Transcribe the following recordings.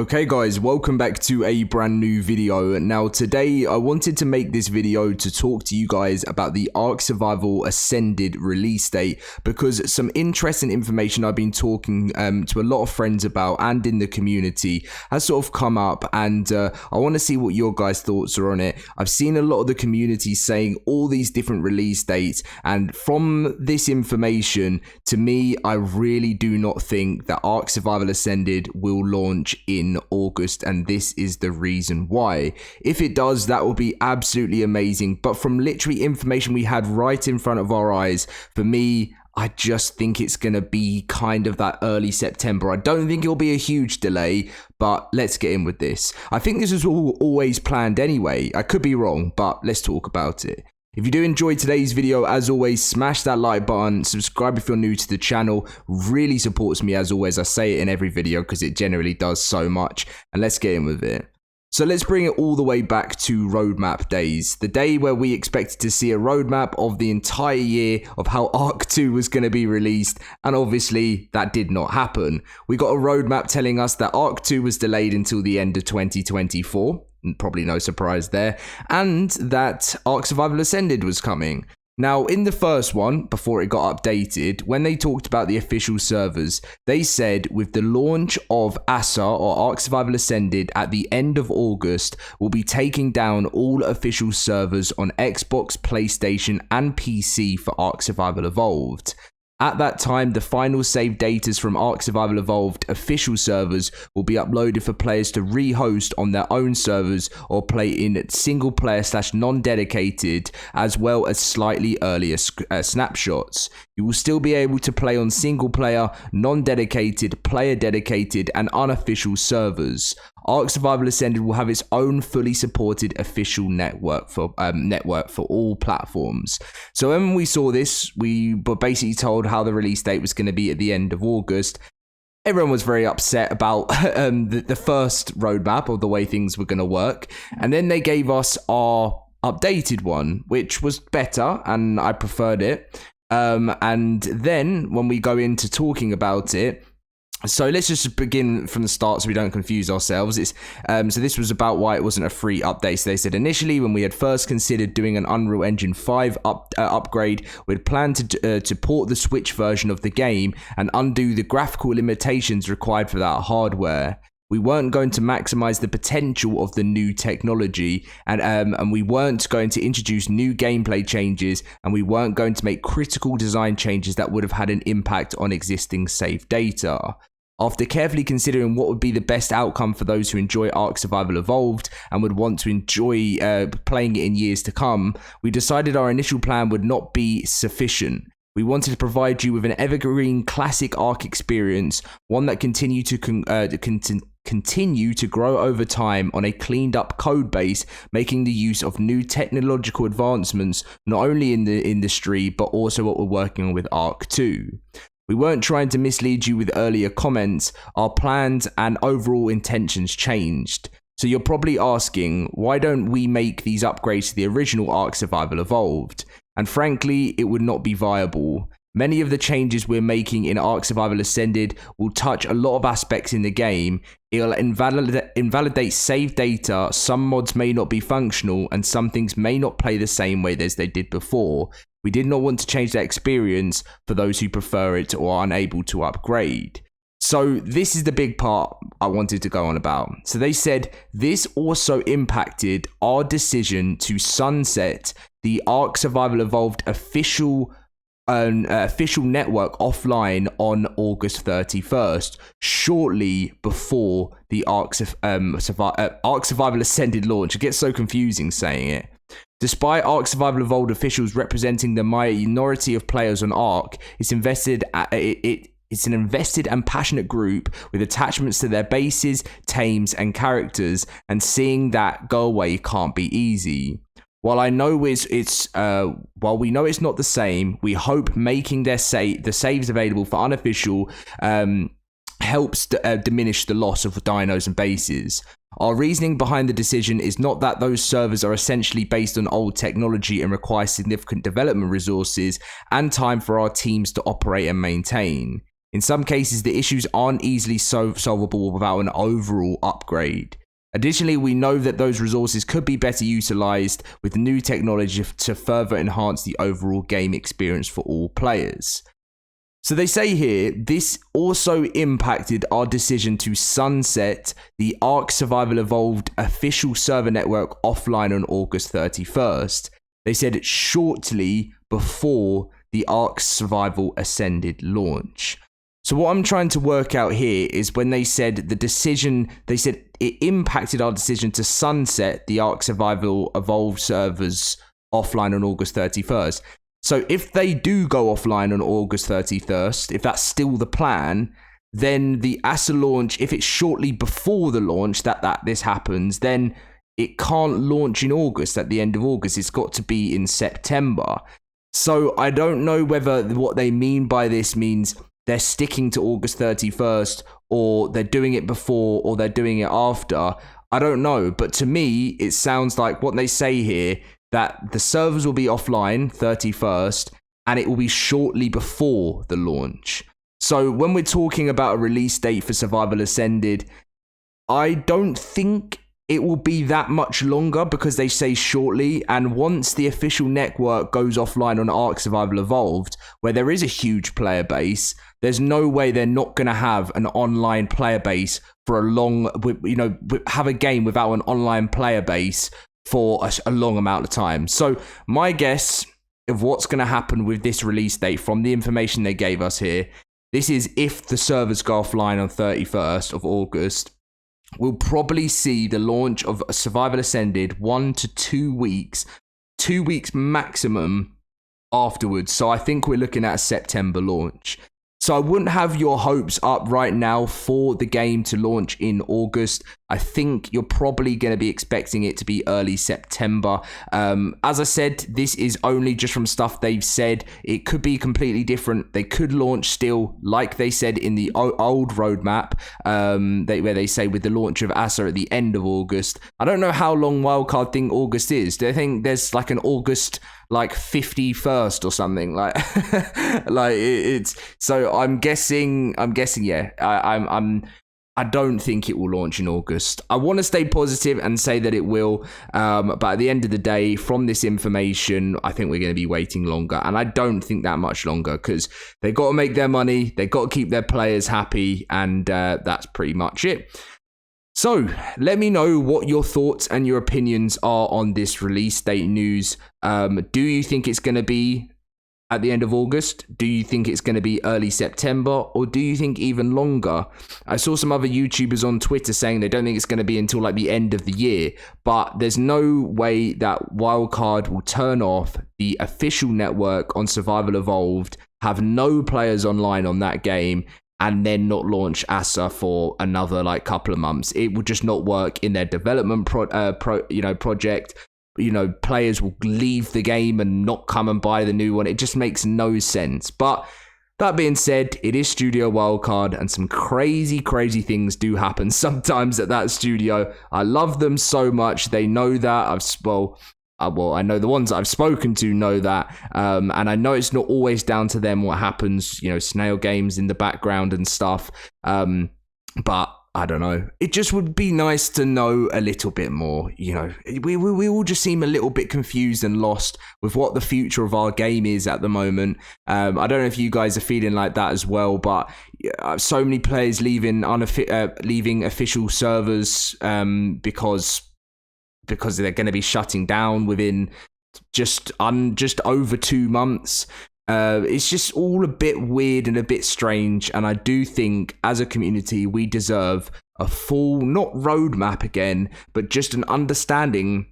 Okay guys, welcome back to a brand new video. Now today I wanted to make this video to talk to you guys about the ARK Survival Ascended release date, because some interesting information I've been talking to a lot of friends about and in the community has sort of come up, and I want to see what your guys' thoughts are on it. I've seen a lot of the community saying all these different release dates, and from this information, to me, I really do not think that ARK Survival Ascended will launch in August, and this is the reason why. If it does, that will be absolutely amazing, but from literally information we had right in front of our eyes, for me, I just think it's going to be kind of that early September. I don't think it'll be a huge delay, but let's get in with this. I think this was always planned anyway. I could be wrong, but let's talk about it. If you do enjoy today's video, as always, smash that like button, subscribe if you're new to the channel, really supports me as always. I say it in every video because it generally does so much, and let's get in with it. So let's bring it all the way back to roadmap days, the day where we expected to see a roadmap of the entire year of how ARK 2 was going to be released, and obviously that did not happen. We got a roadmap telling us that ARK 2 was delayed until the end of 2024. Probably no surprise there, and that ARK Survival Ascended was coming. Now, in the first one, before it got updated, when they talked about the official servers, they said with the launch of ASA or ARK Survival Ascended at the end of August, we'll be taking down all official servers on Xbox, PlayStation, and PC for ARK Survival Evolved. At that time, the final save datas from ARK Survival Evolved official servers will be uploaded for players to rehost on their own servers or play in single player / non-dedicated, as well as slightly earlier snapshots. You will still be able to play on single player, non-dedicated, player dedicated, and unofficial servers. ARK Survival Ascended will have its own fully supported official network for all platforms. So when we saw this, we were basically told how the release date was going to be at the end of August. Everyone was very upset about the first roadmap of the way things were going to work, and then they gave us our updated one, which was better, and I preferred it. And then when we go into talking about it, so let's just begin from the start so we don't confuse ourselves. So this was about why it wasn't a free update. So they said initially, when we had first considered doing an Unreal Engine 5 upgrade, we'd planned to port the Switch version of the game and undo the graphical limitations required for that hardware. We weren't going to maximize the potential of the new technology, and we weren't going to introduce new gameplay changes, and we weren't going to make critical design changes that would have had an impact on existing save data. After carefully considering what would be the best outcome for those who enjoy ARK Survival Evolved and would want to enjoy playing it in years to come, we decided our initial plan would not be sufficient. We wanted to provide you with an evergreen classic ARK experience, one that continue to grow over time on a cleaned up code base, making the use of new technological advancements not only in the industry but also what we're working on with ARK 2. We weren't trying to mislead you with earlier comments. Our plans and overall intentions changed. So you're probably asking, why don't we make these upgrades to the original ARK Survival Evolved? And frankly, it would not be viable. Many of the changes we're making in ARK Survival Ascended will touch a lot of aspects in the game. It'll invalidate save data, some mods may not be functional, and some things may not play the same way as they did before. We did not want to change that experience for those who prefer it or are unable to upgrade. So this is the big part I wanted to go on about. So they said this also impacted our decision to sunset the ARK Survival Evolved official network offline on August 31st, shortly before the ARK Survival Ascended launch. It gets so confusing saying it. Despite ARK Survival Evolved officials representing the minority of players on ARK, it's an invested and passionate group with attachments to their bases, tames, and characters, and seeing that go away can't be easy. While we know it's not the same, we hope making the saves available for unofficial helps diminish the loss of dinos and bases. Our reasoning behind the decision is not that those servers are essentially based on old technology and require significant development resources and time for our teams to operate and maintain. In some cases, the issues aren't easily solvable without an overall upgrade. Additionally, we know that those resources could be better utilized with new technology to further enhance the overall game experience for all players. So they say here, this also impacted our decision to sunset the ARK Survival Evolved official server network offline on August 31st. They said shortly before the ARK Survival Ascended launch. So what I'm trying to work out here is when they said the decision, they said it impacted our decision to sunset the ARK Survival Evolved servers offline on August 31st. So if they do go offline on August 31st, if that's still the plan, then the ASA launch, if it's shortly before the launch that this happens, then it can't launch in August at the end of August. It's got to be in September. So I don't know whether what they mean by this means they're sticking to August 31st or they're doing it before or they're doing it after. I don't know. But to me, it sounds like what they say here, that the servers will be offline 31st and it will be shortly before the launch. So when we're talking about a release date for Survival Ascended, I don't think it will be that much longer because they say shortly. And once the official network goes offline on ARK Survival Evolved, where there is a huge player base, there's no way they're not going to have an online player base for a long, have a game without an online player base for a long amount of time. So my guess of what's going to happen with this release date from the information they gave us here, this is if the servers go offline on 31st of August, we'll probably see the launch of Survival Ascended 1 to 2 weeks, 2 weeks maximum afterwards. So I think we're looking at a September launch. So I wouldn't have your hopes up right now for the game to launch in August. I think you're probably going to be expecting it to be early September. As I said, this is only just from stuff they've said. It could be completely different. They could launch still, like they said in the old roadmap, where they say with the launch of ASA at the end of August. I don't know how long Wildcard think August is. Do they think there's like an August 51st or something like it's so I'm guessing yeah. I don't think it will launch in August. I want to stay positive and say that it will, but at the end of the day, from this information, I think we're going to be waiting longer, and I don't think that much longer because they've got to make their money, they've got to keep their players happy, and that's pretty much it. So let me know what your thoughts and your opinions are on this release date news. Do you think it's going to be at the end of August? Do you think it's going to be early September? Or do you think even longer? I saw some other YouTubers on Twitter saying they don't think it's going to be until like the end of the year. But there's no way that Wildcard will turn off the official network on Survival Evolved, have no players online on that game, and then not launch ASA for another couple of months. It would just not work in their development project. Players will leave the game and not come and buy the new one. It just makes no sense. But that being said, it is Studio Wildcard, and some crazy things do happen sometimes at that studio. I love them so much. They know that. I know the ones that I've spoken to know that, and I know it's not always down to them what happens, snail games in the background and stuff, but I don't know. It just would be nice to know a little bit more, We all just seem a little bit confused and lost with what the future of our game is at the moment. I don't know if you guys are feeling like that as well, but so many players leaving official servers because they're going to be shutting down within just over 2 months. It's just all a bit weird and a bit strange, and I do think as a community we deserve a full, not roadmap again, but just an understanding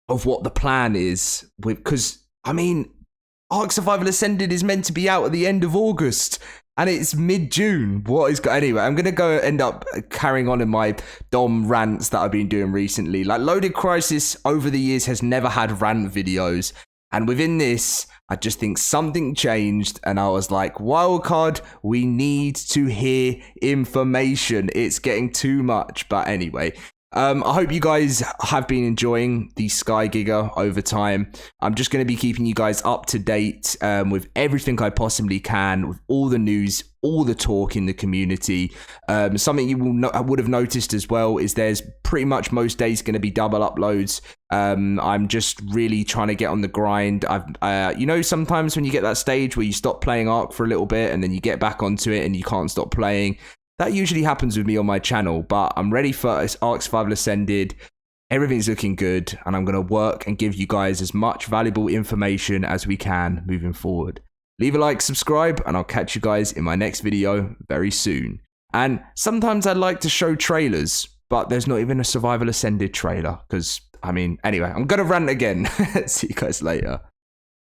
of what the plan is. Because ARK Survival Ascended is meant to be out at the end of August, and it's mid-June. Anyway, I'm going to go end up carrying on in my Dom rants that I've been doing recently. Loaded Crisis over the years has never had rant videos. And within this, I just think something changed. And I was like, Wildcard, we need to hear information. It's getting too much. But anyway, I hope you guys have been enjoying the Sky Giga over time. I'm just going to be keeping you guys up to date with everything I possibly can, with all the news, all the talk in the community. Something you would have noticed as well is there's pretty much most days going to be double uploads. I'm just really trying to get on the grind. Sometimes when you get that stage where you stop playing ARK for a little bit and then you get back onto it and you can't stop playing. That usually happens with me on my channel, but I'm ready for ARK Survival Ascended. Everything's looking good, and I'm going to work and give you guys as much valuable information as we can moving forward. Leave a like, subscribe, and I'll catch you guys in my next video very soon. And sometimes I like to show trailers, but there's not even a Survival Ascended trailer, because, anyway, I'm going to rant again. See you guys later.